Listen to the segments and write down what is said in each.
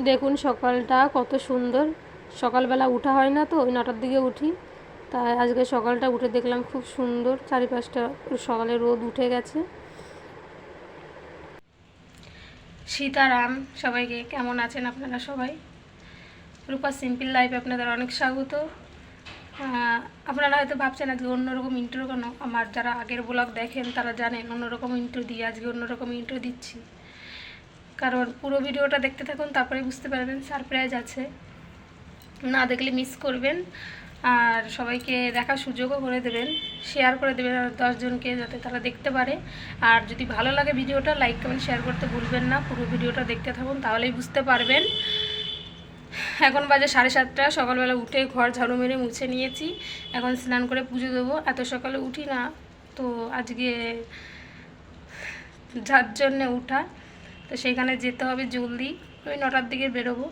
দেখুন সকালটা কত সুন্দর। সকালবেলা উঠা হয় না, তো ওই 9টার দিকে উঠি। তাই আজকে সকালটা উঠে দেখলাম খুব সুন্দর, চারিপাশটা সকালে রোদ উঠে গেছে। সীতারাম সবাইকে, কেমন আছেন আপনারা সবাই? রূপা সিম্পল লাইফে আপনাদের অনেক স্বাগত। আপনারা হয়তো ভাবছেন আজকে অন্যরকম ইন্ট্রো কেন। আমার যারা আগের ব্লগ দেখেন তারা জানেন অন্যরকম ইন্ট্রো দিই, আজকে অন্যরকম ইন্ট্রো দিচ্ছি। কারণ পুরো ভিডিওটা দেখতে থাকুন, তারপরে বুঝতে পারবেন সারপ্রাইজ আছে, না দেখলে মিস করবেন। আর সবাইকে দেখার সুযোগও করে দেবেন, শেয়ার করে দেবেন 10 জনকে, যাতে তারা দেখতে পারে। আর যদি ভালো লাগে ভিডিওটা লাইক কমেন্ট শেয়ার করতে ভুলবেন না। পুরো ভিডিওটা দেখতে থাকুন, তাহলেই বুঝতে পারবেন। এখন বাজে 7:30। সকালবেলা উঠে ঘর ঝাড়ু মেরে মুছে নিয়েছি। এখন স্নান করে পুজো দেবো। এত সকালে উঠি না, তো আজকে যার জন্যে উঠা, তো সেইখানে যেতে হবে জলদি। ওই 9টার দিকে বেরোবো।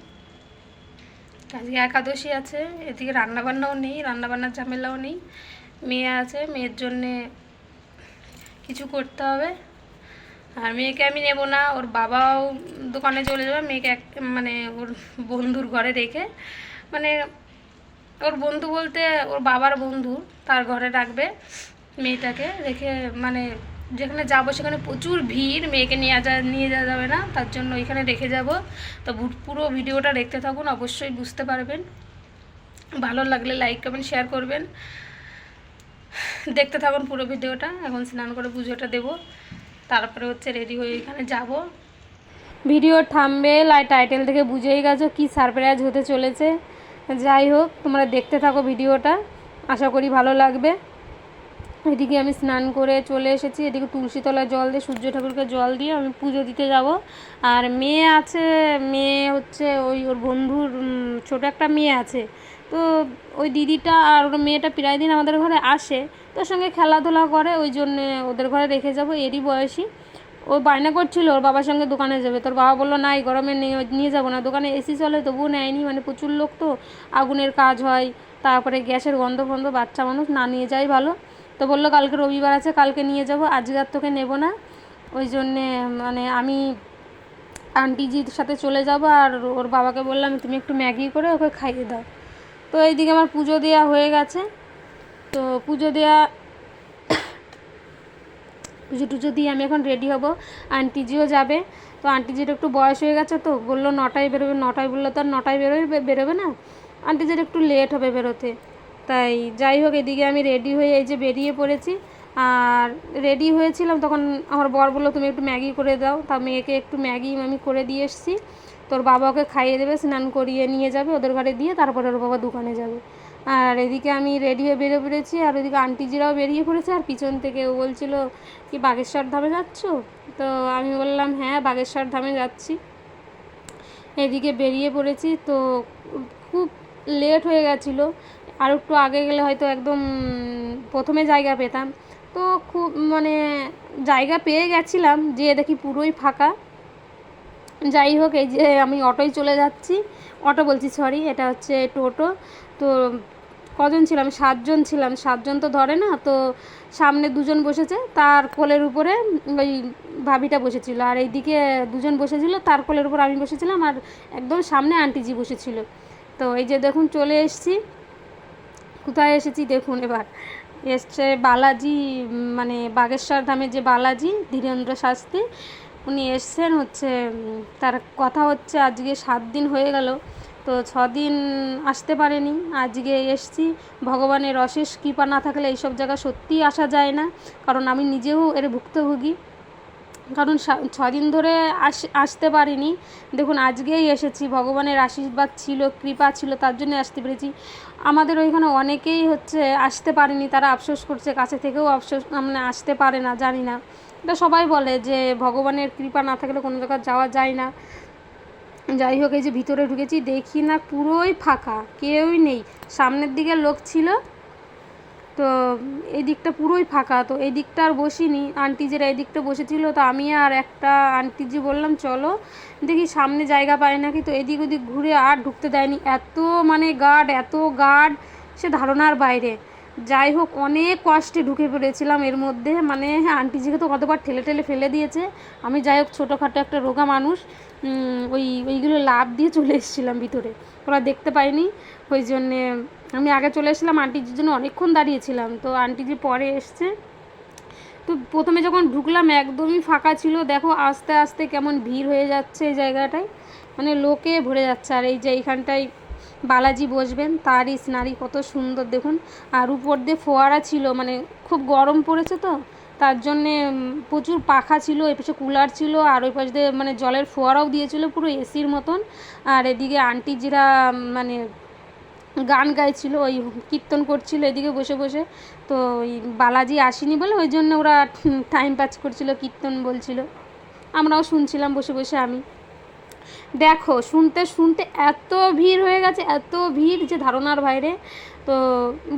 আজকে একাদশী আছে, এদিকে রান্নাবান্নাও নেই, রান্নাবান্নার ঝামেলাও নেই। মেয়ে আছে, মেয়ের জন্যে কিছু করতে হবে। আর মেয়েকে আমি নেব না, ওর বাবাও দোকানে চলে যাবে। মেয়েকে মানে ওর বন্ধুর ঘরে রেখে, মানে ওর বন্ধু বলতে ওর বাবার বন্ধু, তার ঘরে রাখবে মেয়েটাকে রেখে। মানে যেখানে যাব সেখানে প্রচুর ভিড়, মেয়েকে নিয়ে যাওয়া যাবে না, তার জন্য ওইখানে রেখে যাব। তো পুরো ভিডিওটা দেখতে থাকুন, অবশ্যই বুঝতে পারবেন। ভালো লাগলে লাইক কমেন্ট শেয়ার করবেন। দেখতে থাকুন পুরো ভিডিওটা। এখন স্নান করে পুজোটা দেব, তারপরে হচ্ছে রেডি হয়ে এখানে যাব। ভিডিওর থাম্বনেল আর টাইটেল থেকে বুঝেই গেছো কি সারপ্রাইজ হতে চলেছে। যাই হোক, তোমরা দেখতে থাকো ভিডিওটা, আশা করি ভালো লাগবে। এদিকে আমি স্নান করে চলে এসেছি। এদিকে তুলসী তলায় জল দিয়ে, সূর্য ঠাকুরকে জল দিয়ে আমি পুজো দিতে যাব। আর মেয়ে আছে, মেয়ে হচ্ছে ওর বন্ধুর ছোট একটা মেয়ে আছে। তো ওই দিদিটা আর ওর মেয়েটা প্রায় দিন আমাদের ঘরে আসে, তোর সঙ্গে খেলাধুলা করে, ওই জন্যে ওদের ঘরে রেখে যাব। এরই বয়সী ও বায়না করছিল ওর বাবার সঙ্গে দোকানে যাবে। তোর বাবা বললো না, এই গরমে নিয়ে যাবো না, দোকানে এসি চলে, তবুও নেয়নি। মানে প্রচুর লোক তো, আগুনের কাজ হয়, তারপরে গ্যাসের গন্ধ ফন্ধ, বাচ্চা মানুষ না নিয়ে যাই ভালো। তো বললো কালকে রবিবার আছে, কালকে নিয়ে যাব, আজকে আর তোকে নেবো না। ওই জন্যে মানে আমি আন্টিজির সাথে চলে যাব। আর ওর বাবাকে বললাম তুমি একটু ম্যাগি করে ওকে খাইয়ে দাও। তো এইদিকে আমার পুজো দেওয়া হয়ে গেছে। তো পুজো টুজো দিয়ে আমি এখন রেডি হব। আন্টিজিও যাবে। তো আন্টিজির একটু বয়স হয়ে গেছে, তো বললো 9টায় বেরোবে। 9টায় বললো তো আর 9টায় বেরোবে না, আন্টিজির একটু লেট হবে বেরোতে। তাই যাই হোক, এদিকে আমি রেডি হয়ে এই যে বেরিয়ে পড়েছি। আর রেডি হয়েছিলাম তখন আমার বর বললো তুমি একটু ম্যাগি করে দাও। তা মেয়েকে একটু ম্যাগি আমি করে দিয়ে এসেছি। তোর বাবাকে খাইয়ে দেবে, স্নান করিয়ে নিয়ে যাবে ওদের ঘরে দিয়ে, তারপরে ওর বাবা দোকানে যাবে। আর এদিকে আমি রেডি হয়ে বেরিয়ে পড়েছি। আর ওদিকে আন্টিজিরাও বেরিয়ে পড়েছে। আর পিছন থেকে ও বলছিল কি বাগেশ্বর ধামে যাচ্ছ? তো আমি বললাম হ্যাঁ, বাগেশ্বর ধামে যাচ্ছি। এদিকে বেরিয়ে পড়েছি। তো খুব লেট হয়ে গেছিলো, আর একটু আগে গেলে হয়তো একদম প্রথমে জায়গা পেতাম। তো খুব মানে জায়গা পেয়ে গেছিলাম, যেয়ে দেখি পুরোই ফাঁকা। যাই হোক, এই যে আমি অটোয় চলে যাচ্ছি, অটো বলছি সরি, এটা হচ্ছে টোটো। তো কজন ছিলাম? 7 জন ছিলাম। 7 জন তো ধরে না, তো সামনে 2 জন বসেছে, তার কোলের উপরে ওই ভাবিটা বসেছিল, আর এইদিকে 2 জন বসেছিল, তার কোলের উপর আমি বসেছিলাম, আর একদম সামনে আন্টিজি বসেছিল। তো এই যে দেখুন চলে এসেছি। কোথায় এসেছি দেখুন এবার, এসছে বালাজি, মানে বাগেশ্বর ধামের যে বালাজি ধীরেন্দ্র শাস্ত্রী, উনি এসছেন। হচ্ছে তার কথা হচ্ছে আজকে 7 দিন হয়ে গেল, তো 6 দিন আসতে পারেনি, আজকে এসছি। ভগবানের অশেষ কৃপা না থাকলে এইসব জায়গা সত্যিই আসা যায় না, কারণ আমি নিজেও এর ভুক্তভোগী। কারণ 6 দিন ধরে আসতে পারিনি, দেখুন আজকেই এসেছি। ভগবানের আশীর্বাদ ছিল, কৃপা ছিল, তার জন্য আসতে পেরেছি। আমাদের ওইখানে অনেকেই হচ্ছে আসতে পারেনি, তারা আফসোস করছে, কাছে থেকেও আফসোস, মানে আসতে পারে না, জানি না। এটা সবাই বলে যে ভগবানের কৃপা না থাকলে কোনো জায়গায় যাওয়া যায় না। যাই হোক, এই যে ভিতরে ঢুকেছি, দেখি না পুরোই ফাঁকা, কেউই নেই। সামনের দিকে লোক ছিল, তো এই দিকটা পুরোই ফাঁকা। তো এই দিকটা আর বসিনি, আন্টিজিরা এই দিকটা বসেছিল। তো আমি আর একটা আন্টিজি বললাম চলো দেখি সামনে জায়গা পাই নাকি। তো এদিক ওদিক ঘুরে আর ঢুকতে দেয়নি, এত মানে গার্ড, এত গার্ড, সে ধারণার বাইরে। যাই হোক, অনেক কষ্টে ঢুকে পড়েছিলাম এর মধ্যে। মানে আন্টিজিকে তো কতবার ঠেলে ঠেলে ফেলে দিয়েছে। আমি যাই হোক ছোটোখাটো একটা রোগা মানুষ, ওইগুলো লাফ দিয়ে চলে এসেছিলাম ভিতরে, ওরা দেখতে পায়নি। ওই জন্যে আমি আগে চলে এসেছিলাম, আন্টিজির জন্য অনেকক্ষণ দাঁড়িয়েছিলাম। তো আন্টিজি পরে এসছে। তো প্রথমে যখন ঢুকলাম একদমই ফাঁকা ছিল, দেখো আস্তে আস্তে কেমন ভিড় হয়ে যাচ্ছে এই জায়গাটায়, মানে লোকে ভরে যাচ্ছে। আর এই যে এইখানটায় বালাজি বসবেন, তারই সিনারি কত সুন্দর দেখুন। আর উপর দিয়ে ফোয়ারা ছিল, মানে খুব গরম পড়েছে তো তার জন্যে প্রচুর পাখা ছিল, এ পাশে কুলার ছিল, আর ওই পাশে দিয়ে মানে জলের ফোয়ারাও দিয়েছিল পুরো এসির মতন। আর এদিকে আন্টিজিরা মানে গান গাইছিল, ওই কীর্তন করছিল এদিকে বসে বসে। তো ওই বালাজি আসেনি বলে ওই জন্য ওরা টাইম পাস করছিল, কীর্তন বলছিল, আমরাও শুনছিলাম বসে বসে। আমি দেখো শুনতে শুনতে এত ভিড় হয়ে গেছে, এত ভিড় যে ধারণার বাইরে। তো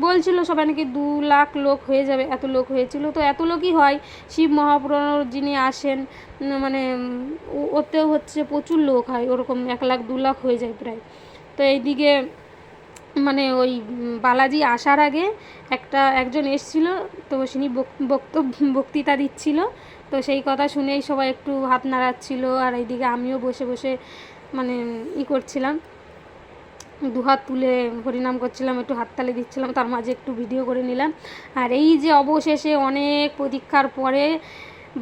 বলছিল সবাই নাকি 2 লাখ লোক হয়ে যাবে, এত লোক হয়েছিল। তো এত লোকই হয়, শিব মহাপুরাণ যিনি আসেন মানে ওতেও হচ্ছে প্রচুর লোক হয়, ওরকম 1 লাখ 2 লাখ হয়ে যায় প্রায়। তো এইদিকে মানে ওই বালাজি আসার আগে একজন এসেছিল, তো তিনি বক্তৃতা দিচ্ছিল। তো সেই কথা শুনেই সবাই একটু হাত নাড়াচ্ছিল, আর এইদিকে আমিও বসে বসে মানে করছিলাম, 2 হাত তুলে হরিনাম করছিলাম, একটু হাততালি দিচ্ছিলাম, তার মাঝে একটু ভিডিও করে নিলাম। আর এই যে অবশেষে অনেক প্রতীক্ষার পরে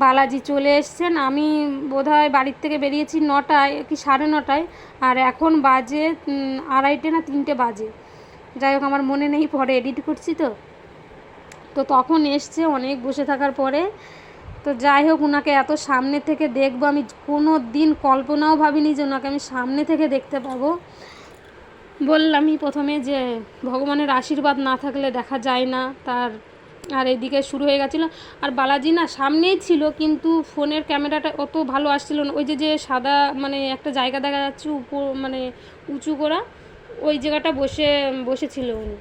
বালাজি চলে এসছেন। আমি বোধহয় বাড়ির থেকে বেরিয়েছি 9টায় কি 9:30, আর এখন বাজে 2:30 না 3টে বাজে, যাই হোক আমার মনে নেই, পরে এডিট করছি। তো তখন এসছে অনেক বসে থাকার পরে। তো যাই হোক ওনাকে এত সামনে থেকে দেখবো, আমি কোনো দিন কল্পনাও ভাবিনি যে ওনাকে আমি সামনে থেকে দেখতে পাবো। বললামই প্রথমে যে ভগবানের আশীর্বাদ না থাকলে দেখা যায় না তার। আর এইদিকে শুরু হয়ে গেছিলো, আর বালাজি না সামনেই ছিল, কিন্তু ফোনের ক্যামেরাটা অত ভালো আসছিল না। ওই যে সাদা মানে একটা জায়গা দেখা যাচ্ছে উপর মানে উঁচু করা, ওই জায়গাটা বসেছিল উনি।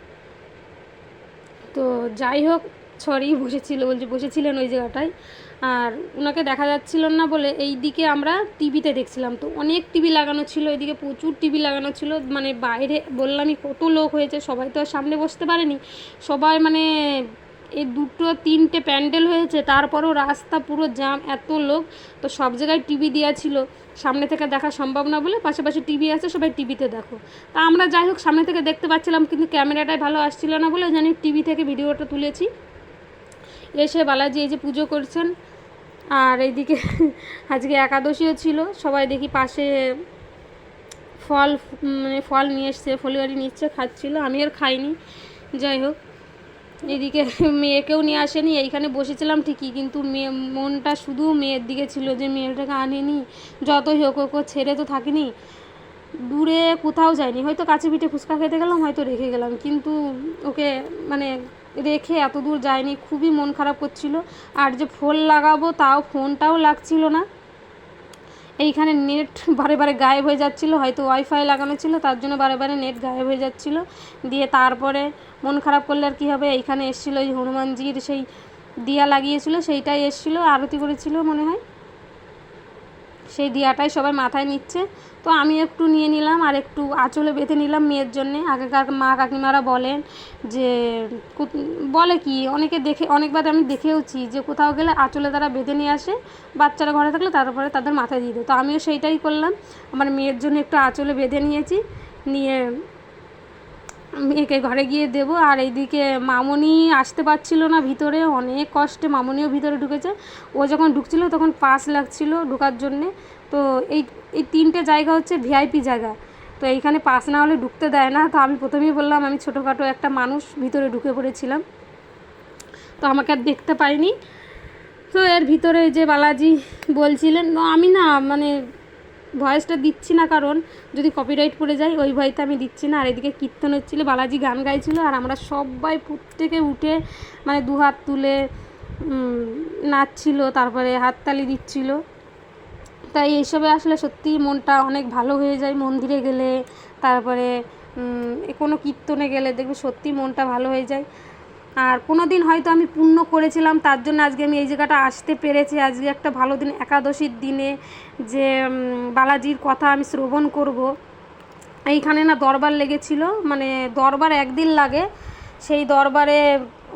তো যাই হোক বসেছিলেন ওই জায়গাটায়। আর ওনাকে দেখা যাচ্ছিল না বলে এই দিকে আমরা টিভিতে দেখছিলাম। তো অনেক টিভি লাগানো ছিল, এদিকে প্রচুর টিভি লাগানো ছিল, মানে বাইরে বললামই কত লোক হয়েছে, সবাই তো আর সামনে বসতে পারেনি। সবাই মানে এই 2-3টে প্যান্ডেল হয়েছে, তারপরেও রাস্তা পুরো জ্যাম, এত লোক। তো সব জায়গায় টিভি দেওয়া ছিল, সামনে থেকে দেখা সম্ভব না বলে পাশাপাশি টিভি আছে, সবাই টিভিতে দেখো। তা আমরা যাই হোক সামনে থেকে দেখতে পাচ্ছিলাম, কিন্তু ক্যামেরাটাই ভালো আসছিল না বলে জানি টিভি থেকে ভিডিওটা তুলেছি। এসে বালাজি এই যে পুজো করছেন। আর এইদিকে আজকে একাদশীও ছিল, সবাই দেখি পাশে ফল নিয়ে এসছে, ফলিয়ারি নিচ্ছে, খাচ্ছিল, আমি আর খাইনি। যাই হোক এদিকে মেয়েকেও নিয়ে আসেনি, এইখানে বসেছিলাম ঠিকই, কিন্তু মনটা শুধু মেয়ের দিকে ছিল, যে মেয়েটাকে আনেনি। যতই হোক ওকে ছেড়ে তো থাকিনি, দূরে কোথাও যায়নি, হয়তো কাছে পিঠে ফুচকা খেতে গেলাম, হয়তো রেখে গেলাম, কিন্তু ওকে মানে রেখে এত দূর যায়নি। খুবই মন খারাপ করছিল। আর যে ফোন লাগাবো তাও ফোনটাও লাগছিল না, এইখানে নেট বারে বারে গায়েব হয়ে যাচ্ছিলো, হয়তো ওয়াইফাই লাগানো ছিল তার জন্য বারে বারে নেট গায়েব হয়ে যাচ্ছিলো। দিয়ে তারপরে মন খারাপ করলে আর কী হবে, এইখানে এসেছিলো ওই হনুমানজির সেই দিয়া লাগিয়েছিল, সেইটাই এসেছিলো, আরতি করেছিল মনে হয়, সেই দিয়াটাই সবাই মাথায় নিচ্ছে। তো আমি একটু নিয়ে নিলাম, আর একটু আঁচলে বেঁধে নিলাম মেয়ের জন্যে। আগেকার মা কাকিমারা বলেন যে বলে কি অনেকে দেখে, অনেকবার আমি দেখেওছি যে কোথাও গেলে আঁচলে তারা বেঁধে নিয়ে আসে, বাচ্চারা ঘরে থাকলে তারপরে তাদের মাথায় দিয়ে দেয়। তো আমিও সেইটাই করলাম, আমার মেয়ের জন্য একটু আঁচলে বেঁধে নিয়েছি, নিয়ে মেয়েকে ঘরে গিয়ে দেবো। আর এইদিকে মামনি আসতে পারছিল না ভিতরে, অনেক কষ্টে মামনিও ভিতরে ঢুকেছে। ও যখন ঢুকছিল তখন পাস লাগছিল ঢোকার জন্যে। তো এই 3টে জায়গা হচ্ছে ভিআইপি জায়গা, তো এইখানে পাস না হলে ঢুকতে দেয় না। তো আমি প্রথমেই বললাম আমি ছোটোখাটো একটা মানুষ, ভিতরে ঢুকে পড়েছিলাম, তো আমাকে আর দেখতে পাইনি। তো এর ভিতরে যে বালাজি বলছিলেন, আমি না মানে ভয়েসটা দিচ্ছি না, কারণ যদি কপিরাইট পড়ে যায় ওই ভয়তে আমি দিচ্ছি না। আর এদিকে কীর্তন হচ্ছিলো, বালাজি গান গাইছিলো, আর আমরা সবাই প্রত্যেকে উঠে মানে 2 হাত তুলে নাচছিল, তারপরে হাততালি দিচ্ছিল। তাই এইসবে আসলে সত্যিই মনটা অনেক ভালো হয়ে যায়, মন্দিরে গেলে, তারপরে কোনো কীর্তনে গেলে দেখবে সত্যি মনটা ভালো হয়ে যায়। আর কোনো দিন হয়তো আমি পুণ্য করেছিলাম, তার জন্য আজকে আমি এই জায়গাটা আসতে পেরেছি। আজকে একটা ভালো দিন, একাদশীর দিনে, যে বালাজির কথা আমি শ্রবণ করব। এইখানে না দরবার লেগেছিল, মানে দরবার একদিন লাগে, সেই দরবারে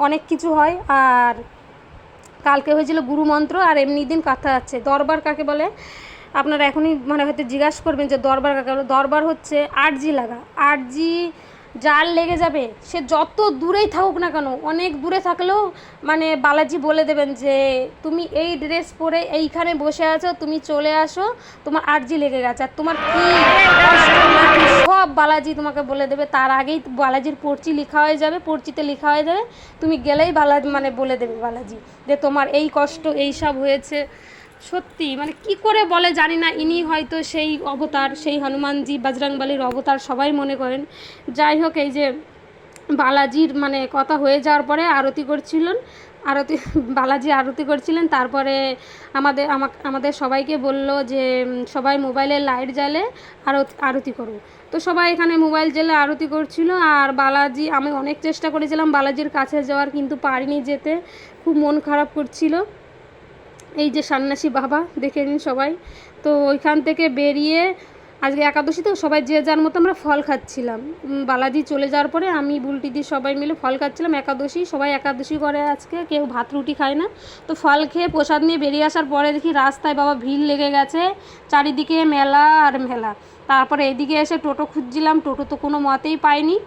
অনেক কিছু হয়। আর কালকে হয়েছিল গুরুমন্ত্র, আর এমনি দিন কথা আছে। দরবার কাকে বলে, আপনারা এখনই মানে হয়তো জিজ্ঞাসা করবেন যে দরবার কাকে বলে। দরবার হচ্ছে 8G লাগা। 8G যার লেগে যাবে সে যত দূরেই থাকুক না কেন, অনেক দূরে থাকলেও মানে বালাজি বলে দেবেন যে তুমি এই ড্রেস পরে এইখানে বসে আছো, তুমি চলে আসো, তোমার 8G লেগে গেছে। আর তোমার কী কষ্ট না কি সব বালাজি তোমাকে বলে দেবে। তার আগেই বালাজির পর্চি লেখা হয়ে যাবে, পর্চিতে লেখা হয়ে যাবে, তুমি গেলেই বালাজি মানে বলে দেবে বালাজি যে তোমার এই কষ্ট এই সব হয়েছে। সত্যি মানে কি করে বলে জানি না, ইনি হয়তো সেই অবতার, সেই হনুমানজি বজরংবলীর অবতার সবাই মনে করেন। যাই হোক, এই যে বালাজির মানে কথা হয়ে যাওয়ার পরে আরতি করছিলেন, আরতি বালাজি আরতি করছিলেন। তারপরে আমাদের সবাইকে বলল যে সবাই মোবাইলে লাইট জ্বালে আরতি করো। তো সবাই এখানে মোবাইল জ্বালে আরতি করছিল। আর বালাজি, আমি অনেক চেষ্টা করেছিলাম বালাজির কাছে যাওয়ার, কিন্তু পারিনি যেতে, খুব মন খারাপ করছিল। এই যে সন্ন্যাসী বাবা দেখে নিন সবাই। তো ওইখান থেকে বেরিয়ে আজকে একাদশী তো সবাই যে যার মতো আমরা ফল খাচ্ছিলাম। বালাজি চলে যাওয়ার পরে আমি বুলটিদি সবাই মিলে ফল খাচ্ছিলাম। একাদশী, সবাই একাদশী করে আজকে, কেউ ভাত রুটি খায় না। তো ফল খেয়ে প্রসাদ নিয়ে বেরিয়ে আসার পরে দেখি রাস্তায় বাবা ভিড় লেগে গেছে, চারিদিকে মেলা আর মেলা। তারপরে এদিকে এসে টোটো খুঁজছিলাম, টোটো তো কোনো মতেই পাইনি।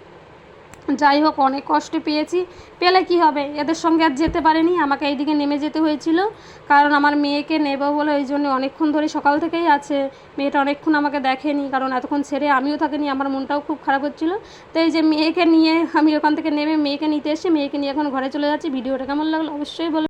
যাই হোক, অনেক কষ্ট পেয়েছি, পেলে কি হবে, এদের সঙ্গে আর যেতে পারিনি, আমাকে এইদিকে নেমে যেতে হয়েছিল। কারণ আমার মেয়েকে নেব বলে ওই জন্য অনেকক্ষণ ধরে সকাল থেকেই আছে। মেয়েটা অনেকক্ষণ আমাকে দেখেনি, কারণ এতক্ষণ ছেড়ে আমিও থাকিনি, আমার মনটাও খুব খারাপ হচ্ছিল। তো এই যে মেয়েকে নিয়ে আমি ওখান থেকে নেমে মেয়েকে নিতে এসে মেয়েকে নিয়ে এখন ঘরে চলে যাচ্ছি। ভিডিওটা কেমন লাগলো অবশ্যই বলো।